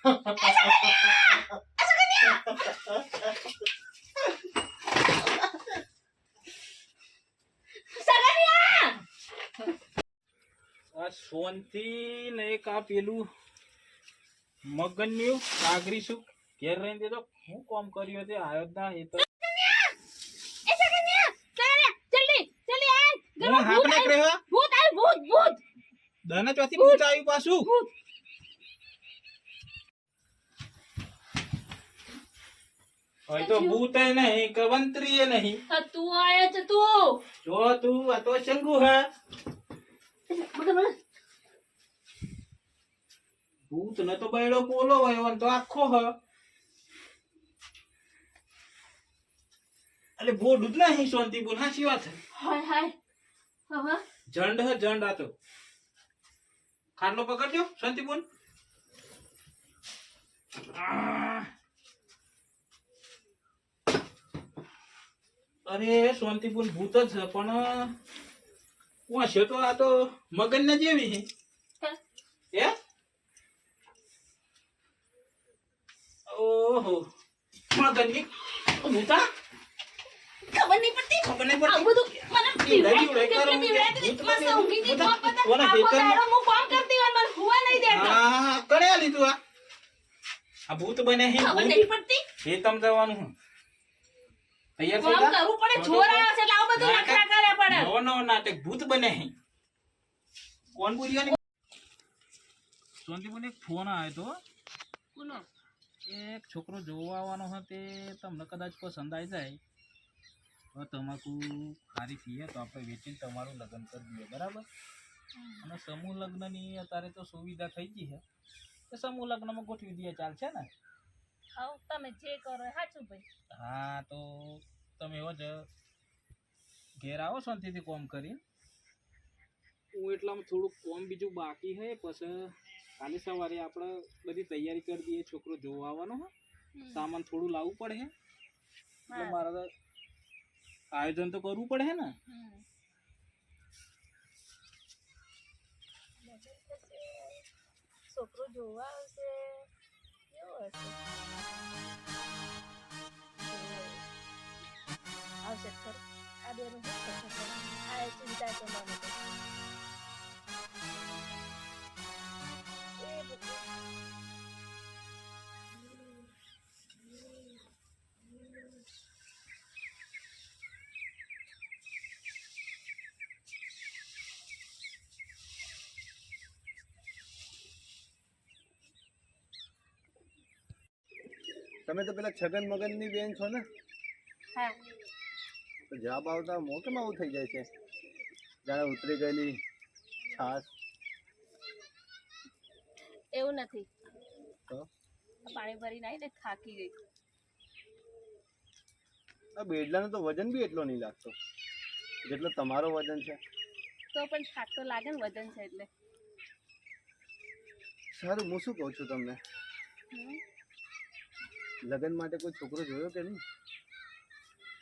આ સોનથી ને એક આ પેલું મગનનું કાગરી શું ઘેર રહીને દેતો હું કામ કર્યો તે આયો જ ના એ તો હું હાક ને કરે ભૂત દના ચોથી ભૂત આવ્યું પાછું હવે તો ભૂત નહીં કવંત્રી નહીં તું આયો છે તું જો તું આ તો શંગુ હે ભૂત ન તો બૈડો પોલો હોય તો આખો હ અલે બોડું જ નહીં શાંતિ બોલ હાચી વાત હાય હાય હવે જંડ હ જંડ આ તો ખાટલો પકડજો શાંતિ બોલ અરે શાંતિ બોલ ભૂત જ છે પણ વાંચે તો આ તો મગન ના જેવી હે ઓહો મગન ની ભૂતા ખબર નહીં પડતી આ બધું મને પીવડાય કેટલી પીવડાય મસ્ત ઊંઘી થી કોણ પતા આ દાડો હું કામ કરતી હોય મને હુવા નહીં દેતા હા કરે લીધું આ ભૂત બને હે ખબર નહીં પડતી એ તમ જવાનું હું તૈયાર થઈ કામ કરવું પડે જોર આવે છે એટલે આ બધું નખરા કરે પડે નો નાટક ભૂત બને હે કોણ બોલ્યો સોનતી મને એક ફોન આવ્યો તો કોનો એક છોકરો જોવા આવવાનો હતો તે તમને કદાચ પસંદ આવી જાય તો તમાકુ ખારી પીએ તો આપણે વેચીને તમારું લગ્ન કરી દઈએ બરાબર અને સમૂહ લગ્નની અત્યારે તો સુવિધા થઈ ગઈ છે તો સમૂહ લગ્નમાં ગોઠવી દઈએ ચાલશે ને આવ તમે જે કરો સાચું ભાઈ હા તો તમે એવો જ ઘેર આવો શાંતિથી કોમ કરી હું એટલામાં થોડુંક કોમ બીજું બાકી છે પછી કાલે સવારે આપણે બધી તૈયારી કરી દઈએ છોકરો જોવા આવવાનો હે સામાન થોડું લાવવું પડે હે એટલે મારે આયોજન તો કરવું પડે હે ને છોકરો જોવા આવશે કેવો હશે આવશે ખરું આ બેનું આ ચિંતા કરવાની તમે તો પેલા છગન મગન ની બેન છો ને હા તો જવાબ આવતા મોકેમ આવું થઈ જાય છે જાણે ઉતરી ગયેલી છાસ એવું નથી તો પાણી ભરીને આવીને થાકી ગઈ આ બેડલાનું તો વજન બી એટલો નહીં લાગતો જેટલો તમારો વજન છે તો પણ થાક તો લાગે ને વજન છે એટલે સારું હું શું કહું છું તમને લગ્ન માટે કોઈ છોકરો જોયો કે નહીં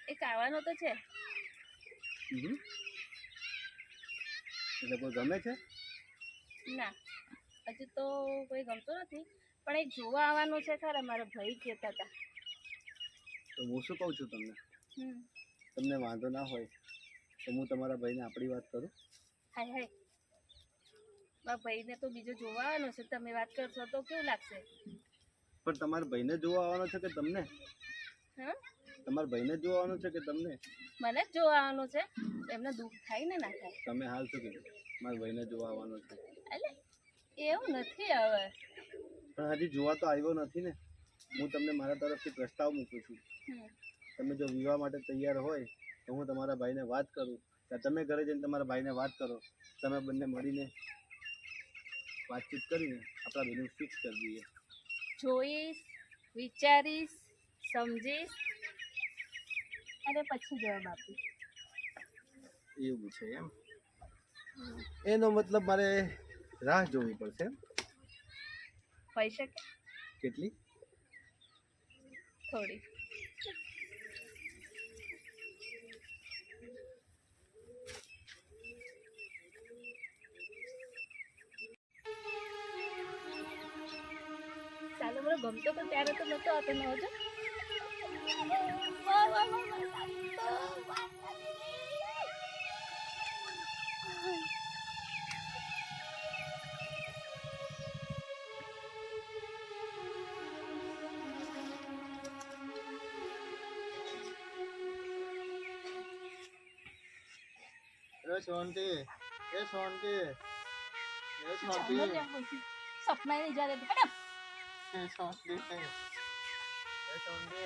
એક આવવાનો તો છે એટલે કોઈ ગમે છે ના હજુ તો કોઈ ગમતો નથી પણ એક જોવા આવવાનું છે ખરા મારા ભાઈ કહેતા હતા તો હું શું કહું છું તમને હમ તમને વાંધો ના હોય તો હું તમારા ભાઈને આપણી વાત કરું હાય હાય મારા ભાઈને તો બીજો જોવા આવવાનો છે તમે વાત કરશો તો કેવું લાગશે પણ તમારા ભાઈને જોવા આવવાનો છે કે તમને હા તમારા ભાઈને જોવા આવવાનો છે કે તમને મને જ જોવા આવવાનું છે એમને દુઃખ થાય ને ના થાય તમે હાલ શું કીધું મારા ભાઈને જોવા આવવાનો છે એટલે એવું નથી હવે પણ હજી જોવા તો આવ્યો નથી ને હું તમને મારા તરફથી પ્રસ્તાવ મૂકું છું તમે જો વિવાહ માટે તૈયાર હોય તો હું તમારા ભાઈને વાત કરું કે તમે ઘરે જઈને તમારા ભાઈને વાત કરો તમે બંને મળીને વાતચીત કરીને આપણા બેનું ફિક્સ કરી દઈએ જોઈશ વિચારીશ સમજીશ અને પછી જવાબ આપીશ એવું છે એમ એનો મતલબ મારે રાહ જોવી પડશે હોઈ શકે કેટલી થોડી કાલે મને ગમતો તો ત્યારે તો નતો આવતો ન હતો વાહ, વાહ, વાહ, વાહ, શાંતિ એ શાંતિ એ શાંતિ સપના નહીં જ્યારે મેડમ એ શાંતિ એ શાંતિ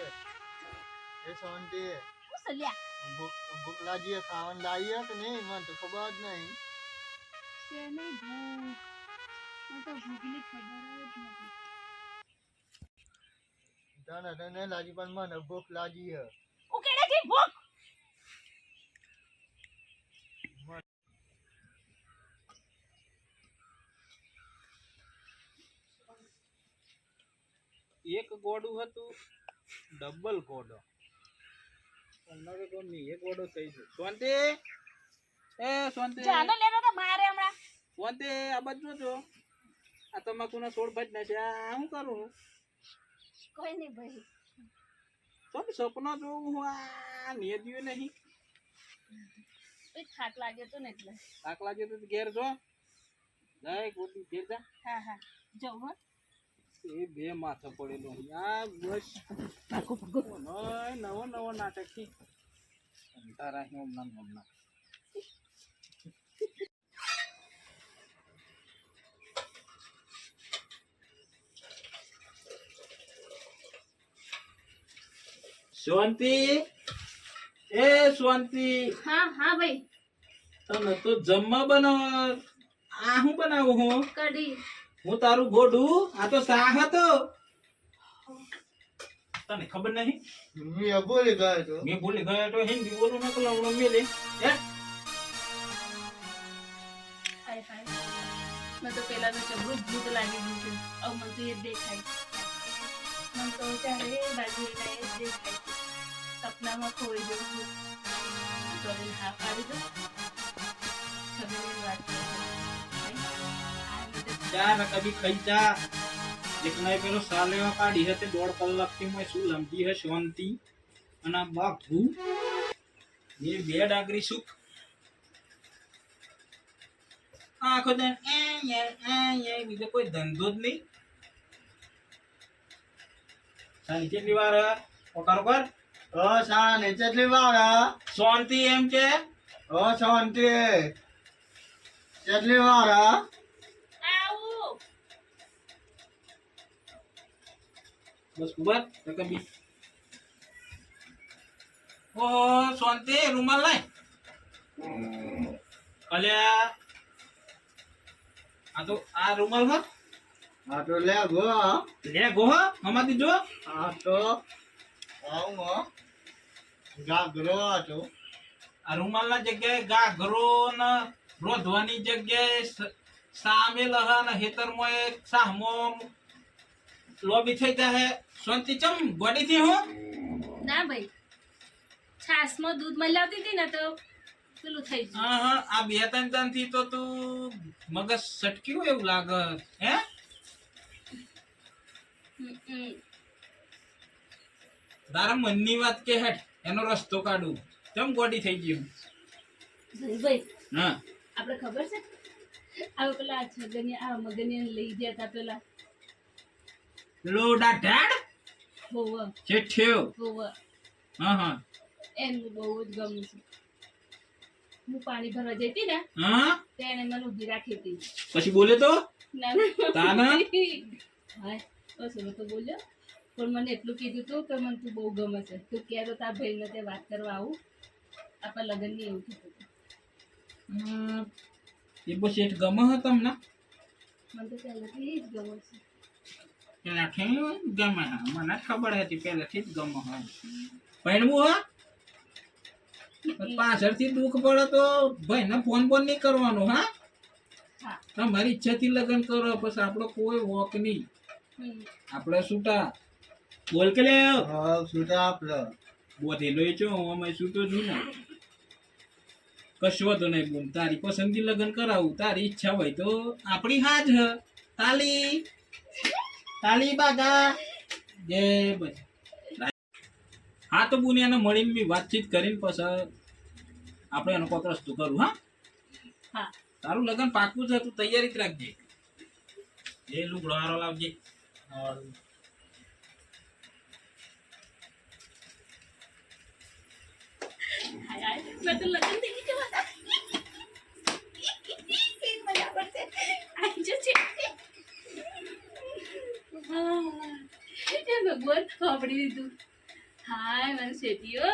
એ શાંતિ હું સલ્યા ભૂખ લાગી ખાવાનું લાવીએ કે નહીં મને તો ખબર જ નહીં શેની ભૂખ મને તો ભૂખની ખબર જ નથી તને લાગી પણ મને ભૂખ લાગી હે ઉકેડેથી ભૂખ એક ગોડું હતું ડબલ ગોડો અમારે કોની એક ગોડો થઈ ગયો શાંતિ એ શાંતિ જાનો લેનો તો મારે હમણાં શાંતિ આ બાજુ જો આ તમાકુના છોડ ભાજ નાખ્યા આ શું કરું કોઈ નહીં ભાઈ તો સપનો જોઉં હું આ નિયદ્યું નહીં કોઈ થાક લાગ્યો તો ને એટલે થાક લાગ્યો તો ઘેર જો જાય ગોડી ઘેર જા હા હા જાઉં હો એ બે માથા પડેલો આ બસ નવો નવો નાટક થી તારા હમણાં શાંતિ એ શાંતિ હા હા ભાઈ તમે તો જમવા બનાવ આ હું બનાવું હું કઢી હું તારું ગોડું આ તો શાહ હતો તને ખબર નહીં મેં બોલી ગયો તો મેં ભૂલી ગયો તો હિન્દી બોલું ના તો લવણો મેલે હે હાય હાય મને તો પેલાનું જબરું ભૂત લાગી ગયું છે હવે મને તો એ જ દેખાય મને તો ત્યારે બાજુ એ જ દેખાય સપનામાં ખોઈ જવું કરીને હા પાડી દો છબીની વાત ચા ને કભી ખાઈ જા એક નહીં પેલો સાલેવા કાઢી હતી 1.5 કલાકથી મેં શું લંબી હે શાંતિ અને આ બાપુ એ બે ડાગરી સુખ આખો દે બીજો કોઈ ધંધો જ નહીં સાની કેટલી વાર ઓકાર પર શાને કેટલી વાર શાંતિ એમ કે શાંતિ કેટલી વાર આવું બસ કુબર કભી ઓ શાંતિ રૂમાલ લાય અલ્યા આ તો આ રૂમાલ માં આ તો લે ગો લે ગો હમાતી જો આ તો આવું ગાગરો હતો આ રૂમાલ ના જગ્યાએ ગાઘરો ને રોધવાની જગ્યાએ સામેલ હ ને હેતરમાં એક સાહમો લોબી થઈ જાય શાંતિ ચમ ગોડી થી હું ના ભાઈ છાસમાં દૂધ મલાવતી હતી ને તો પેલું થઈ ગયું હા હા આ બે ત્રણ ત્રણ થી તો તું મગજ સટક્યું એવું લાગે હે તારા મનની વાત કે હેઠ એનો રસ્તો કાઢું કેમ ગોડી થઈ ગયું ભાઈ હા આપણે ખબર છે આ પેલા છગનિયા આ મગનિયા લઈ ગયા હતા પેલા લોડા ઢાડ હોવ છેઠ્યો હોવ હા હા એનું બહુ જ ગમે છે હું પાણી ભરવા જતી ને હા તેને મને ઊભી રાખી હતી પછી બોલે તો ના ના તાના હા બસ હવે તો બોલ્યો પણ મને એટલું કીધું તું કે મને તું બહુ ગમે છે તું કહે તો તાર ભાઈને તે વાત કરવા આવું આપણા લગ્નની એવું થતું હતું એ બહુ શેઠ ગમે હ તમને મને તો પહેલેથી જ ગમે છે પેલાથી ગમે હા મને ખબર હતી પહેલેથી જ ગમે હા પહેણવું હા પાછળથી દુઃખ પડે તો ભાઈને ફોન બોન નહીં કરવાનો હા હા તમારી ઈચ્છાથી લગ્ન કરો પછી આપણો કોઈ વોક નહીં આપણે છૂટા બોલ કે લે સુતા આપલો બોધેલો છો અમે છૂટો છું ને કશો તો નહીં બોલ તારી પસંદગી લગ્ન કરાવું તારી ઈચ્છા હોય તો આપણી હાજ હ તાલી તાલી બાગા જય ભાઈ. હા તો બુનિયાને મળીને બી વાતચીત કરીને પછી આપણે એનો કોઈક રસ્તો કરું. હા હા તારું લગન પાકું છે, તું તૈયારી જ રાખજે. એ લુગડો હારો લાવજે. હાય હાય મેં તો લગન થઈ ગઈ છે મજા પડશે આઈ જશે એ ભગવાન સાંભળી દીધું હાય મારી શેઠીઓ